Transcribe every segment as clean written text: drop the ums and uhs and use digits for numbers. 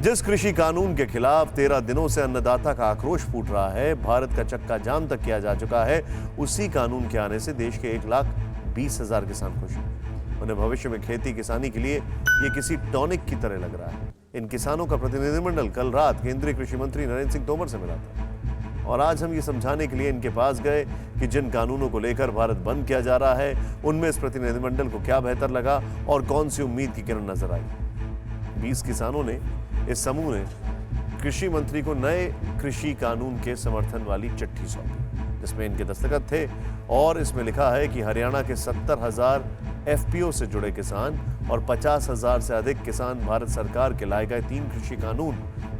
जिस कृषि कानून के खिलाफ 13 दिनों से अन्नदाता का आक्रोश फूट रहा है, भारत का चक्का जाम तक किया जा चुका है, उसी कानून के आने से देश के 1,20,000 किसान खुश हैं। उन्हें भविष्य में खेती किसानी के लिए ये किसी टॉनिक की तरह लग रहा है। इन किसानों का प्रतिनिधिमंडल कल रात केंद्रीय कृषि मंत्री नरेंद्र सिंह तोमर से मिला था और आज हम ये समझाने के लिए इनके पास गए कि जिन कानूनों को लेकर भारत बंद किया जा रहा है, उनमें इस प्रतिनिधिमंडल को क्या बेहतर लगा और कौन सी उम्मीद की किरण नजर आई। 20 किसानों ने, इस समूह ने कृषि मंत्री को नए कृषि कानून के समर्थन वाली चिट्ठी सौंपी, जिसमें इनके दस्तखत थे और इसमें लिखा है कि हरियाणा के 70,000 एफपीओ से जुड़े किसान और 50,000 से अधिक किसान भारत सरकार के लाए गए 3 कृषि कानून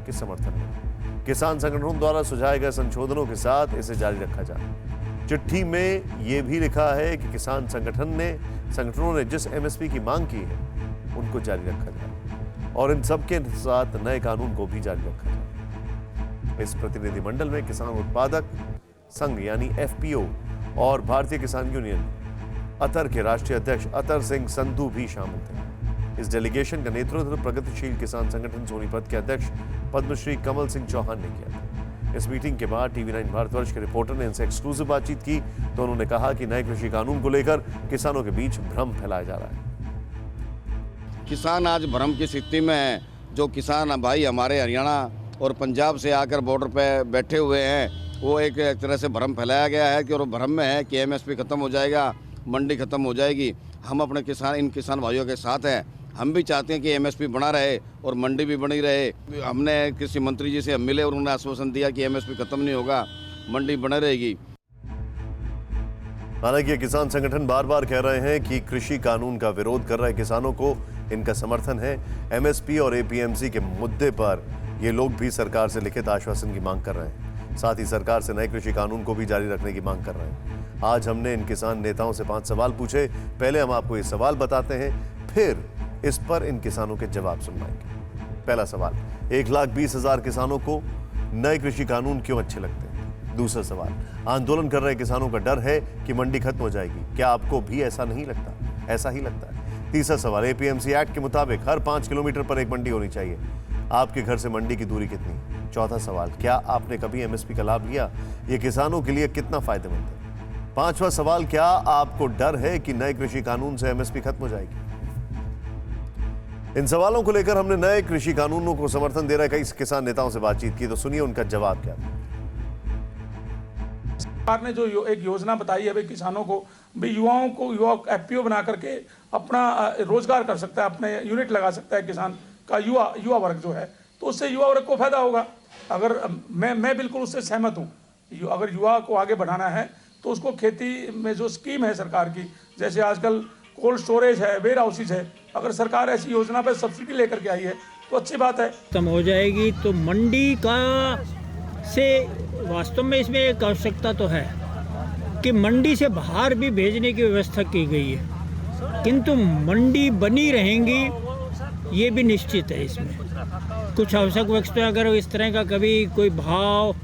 के समर्थन में किसान संगठनों द्वारा सुझाए गए संशोधनों के साथ इसे जारी रखा जाए। चिट्ठी में यह भी लिखा है कि किसान संगठनों ने जिस एमएसपी की मांग की है, उनको जारी रखा जाए और इन सबके साथ नए कानून को भी जारी रखा जाए। इस प्रतिनिधिमंडल में किसान उत्पादक संघ यानी एफपीओ और भारतीय किसान यूनियन अतर के राष्ट्रीय अध्यक्ष अतर सिंह संधू भी शामिल थे। इस डेलीगेशन का नेतृत्व प्रगतिशील किसान संगठन सोनीपत के अध्यक्ष पद्मश्री कमल सिंह चौहान ने किया था। इस मीटिंग के बाद TV9 भारतवर्ष के रिपोर्टर ने इनसे एक्सक्लूसिव बातचीत की तो उन्होंने कहा कि नए कृषि कानून को लेकर किसानों के बीच भ्रम फैलाया जा रहा है। किसान आज भ्रम की स्थिति में है। जो किसान भाई हमारे हरियाणा और पंजाब से आकर बॉर्डर पे बैठे हुए हैं, वो एक तरह से भ्रम फैलाया गया है कि और भ्रम में है कि एमएसपी खत्म हो जाएगा, मंडी खत्म हो जाएगी। हम अपने इन किसान भाइयों के साथ हैं। हम भी चाहते हैं कि एमएसपी बना रहे और मंडी भी बनी रहे। हमने कृषि मंत्री जी से हम मिले और उन्होंने आश्वासन दिया कि एमएसपी खत्म नहीं होगा, मंडी बनी रहेगी। हालांकि किसान संगठन बार बार कह रहे हैं कि कृषि कानून का विरोध कर रहे किसानों को इनका समर्थन है। एमएसपी और एपीएमसी के मुद्दे पर ये लोग भी सरकार से लिखित आश्वासन की मांग कर रहे हैं। साथ ही सरकार से नए कृषि कानून को भी जारी रखने की मांग कर रहे हैं। आज हमने इन किसान नेताओं से 5 सवाल पूछे। पहले हम आपको ये सवाल बताते हैं, फिर इस पर इन किसानों के जवाब सुनवाएंगे। पहला सवाल, 1,20,000 किसानों को नए कृषि कानून क्यों अच्छे लगते हैं? दूसरा सवाल, आंदोलन कर रहे किसानों का डर है कि मंडी खत्म हो जाएगी, क्या आपको भी ऐसा नहीं लगता? ऐसा ही लगता है। तीसरा सवाल, एपीएमसी एक्ट के मुताबिक हर 5 किलोमीटर पर एक मंडी होनी चाहिए, आपके घर से मंडी की दूरी कितनी? चौथा सवाल, क्या आपने कभी एमएसपी का लाभ लिया? ये किसानों के लिए कितना फायदेमंद है? पांचवा सवाल, क्या आपको डर है कि नए कृषि कानून से एमएसपी खत्म हो जाएगी? इन सवालों को लेकर हमने नए कृषि कानूनों को समर्थन दे रहे कई किसान नेताओं से बातचीत की, तो सुनिए उनका जवाब क्या था। सरकार ने जो एक योजना बताई है भाई किसानों को, भाई युवाओं को एफपीओ बना करके अपना रोजगार कर सकता है, अपने यूनिट लगा सकता है किसान का युवा वर्ग जो है, तो उससे युवा वर्ग को फायदा होगा। अगर मैं बिल्कुल उससे सहमत हूँ। अगर युवा को आगे बढ़ाना है तो उसको खेती में जो स्कीम है सरकार की, जैसे आजकल कोल्ड स्टोरेज है, वेयर हाउसेज है, अगर सरकार ऐसी योजना पर सब्सिडी लेकर के आई है तो अच्छी बात है। खत्म हो जाएगी तो मंडी का से वास्तव में इसमें एक आवश्यकता तो है कि मंडी से बाहर भी भेजने की व्यवस्था की गई है, किंतु मंडी बनी रहेंगी ये भी निश्चित है। इसमें कुछ आवश्यक वस्तुएं अगर इस तरह का कभी कोई भाव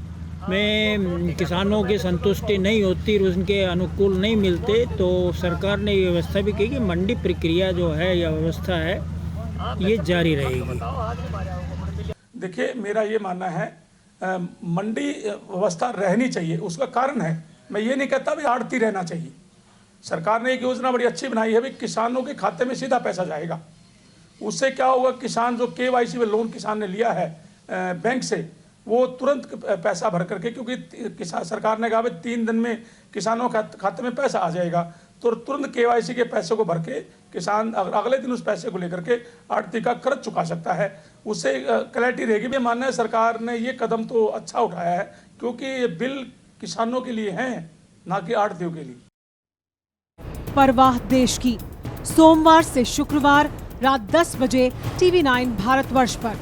में किसानों की संतुष्टि नहीं होती, उनके अनुकूल नहीं मिलते, तो सरकार ने ये व्यवस्था भी की कि मंडी प्रक्रिया जो है या व्यवस्था है ये जारी रहेगी। देखिए, मेरा ये मानना है मंडी व्यवस्था रहनी चाहिए। उसका कारण है, मैं ये नहीं कहता भी आड़ती रहना चाहिए। सरकार ने एक योजना बड़ी अच्छी बनाई है, भी किसानों के खाते में सीधा पैसा जाएगा। उससे क्या होगा, किसान जो केवाईसी में लोन किसान ने लिया है बैंक से, वो तुरंत पैसा भर करके, क्योंकि सरकार ने कहा 3 दिन में किसानों के खाते में पैसा आ जाएगा, तो तुरंत केवाईसी के पैसे को भर के किसान अगले दिन उस पैसे को लेकर के आड़ती का कर्ज चुका सकता है। उससे क्लैरिटी रहेगी। मैं मानना है सरकार ने ये कदम तो अच्छा उठाया है, क्योंकि ये बिल किसानों के लिए हैं, ना कि आड़तियों के लिए। परवाह देश की, सोमवार से शुक्रवार रात 10 बजे TV9 भारतवर्ष पर।